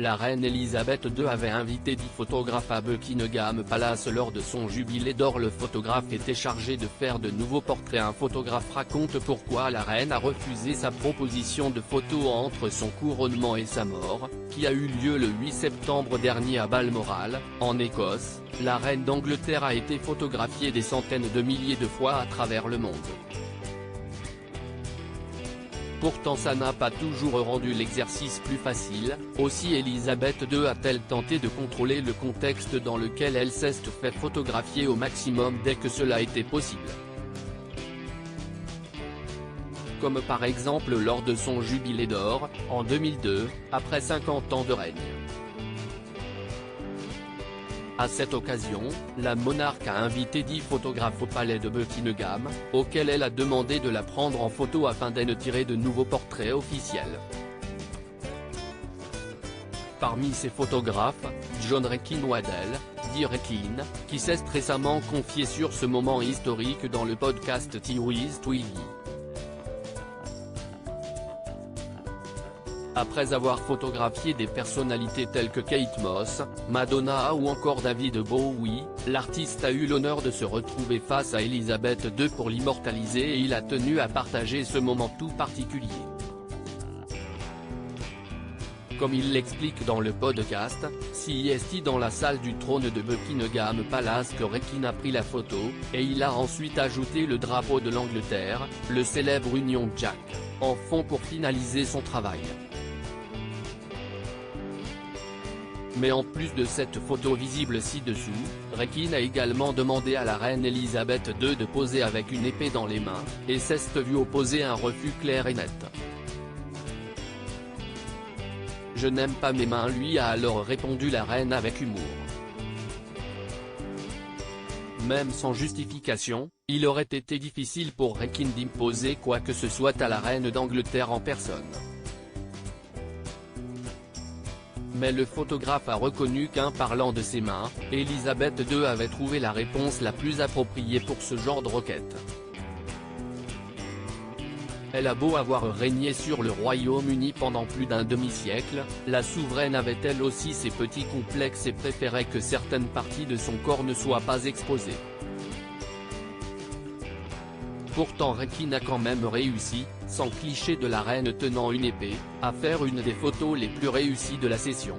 La reine Elisabeth II avait invité 10 photographes à Buckingham Palace lors de son jubilé d'or. Le photographe était chargé de faire de nouveaux portraits. Un photographe raconte pourquoi la reine a refusé sa proposition de photo entre son couronnement et sa mort, qui a eu lieu le 8 septembre dernier à Balmoral, en Écosse. La reine d'Angleterre a été photographiée des centaines de milliers de fois à travers le monde. Pourtant ça n'a pas toujours rendu l'exercice plus facile. Aussi Elisabeth II a-t-elle tenté de contrôler le contexte dans lequel elle s'est fait photographier au maximum dès que cela était possible. Comme par exemple lors de son jubilé d'or, en 2002, après 50 ans de règne. À cette occasion, la monarque a invité 10 photographes au palais de Buckingham, auxquels elle a demandé de la prendre en photo afin d'en tirer de nouveaux portraits officiels. Parmi ces photographes, John Rekin Waddell, dit Rekin, qui s'est récemment confié sur ce moment historique dans le podcast Theories Twiggy. Après avoir photographié des personnalités telles que Kate Moss, Madonna ou encore David Bowie, l'artiste a eu l'honneur de se retrouver face à Elisabeth II pour l'immortaliser et il a tenu à partager ce moment tout particulier. Comme il l'explique dans le podcast, c'est dans la salle du trône de Buckingham Palace que Rekin a pris la photo, et il a ensuite ajouté le drapeau de l'Angleterre, le célèbre Union Jack, en fond pour finaliser son travail. Mais en plus de cette photo visible ci-dessous, Rekin a également demandé à la reine Elisabeth II de poser avec une épée dans les mains, et s'est vu opposer un refus clair et net. « Je n'aime pas mes mains » lui a alors répondu la reine avec humour. Même sans justification, il aurait été difficile pour Rekin d'imposer quoi que ce soit à la reine d'Angleterre en personne. Mais le photographe a reconnu qu'en parlant de ses mains, Elisabeth II avait trouvé la réponse la plus appropriée pour ce genre de requête. Elle a beau avoir régné sur le Royaume-Uni pendant plus d'un demi-siècle, la souveraine avait elle aussi ses petits complexes et préférait que certaines parties de son corps ne soient pas exposées. Pourtant Rekin a quand même réussi, sans cliché de la reine tenant une épée, à faire une des photos les plus réussies de la session.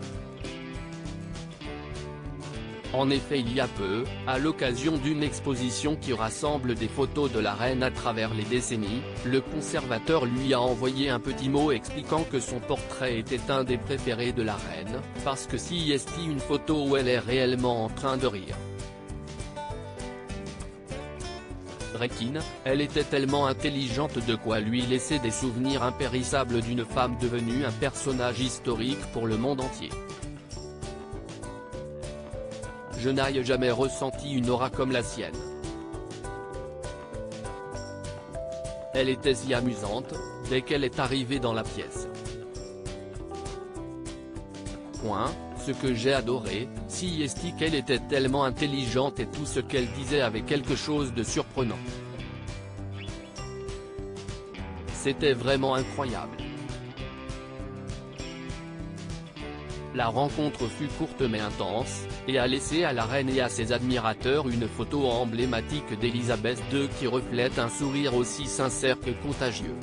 En effet il y a peu, à l'occasion d'une exposition qui rassemble des photos de la reine à travers les décennies, le conservateur lui a envoyé un petit mot expliquant que son portrait était un des préférés de la reine, parce que c'est une photo où elle est réellement en train de rire. Rekin, elle était tellement intelligente, de quoi lui laisser des souvenirs impérissables d'une femme devenue un personnage historique pour le monde entier. Je n'ai jamais ressenti une aura comme la sienne. Elle était si amusante, dès qu'elle est arrivée dans la pièce. Ce que j'ai adoré, c'est qu'elle était tellement intelligente et tout ce qu'elle disait avait quelque chose de surprenant. C'était vraiment incroyable. La rencontre fut courte mais intense, et a laissé à la reine et à ses admirateurs une photo emblématique d'Elisabeth II qui reflète un sourire aussi sincère que contagieux.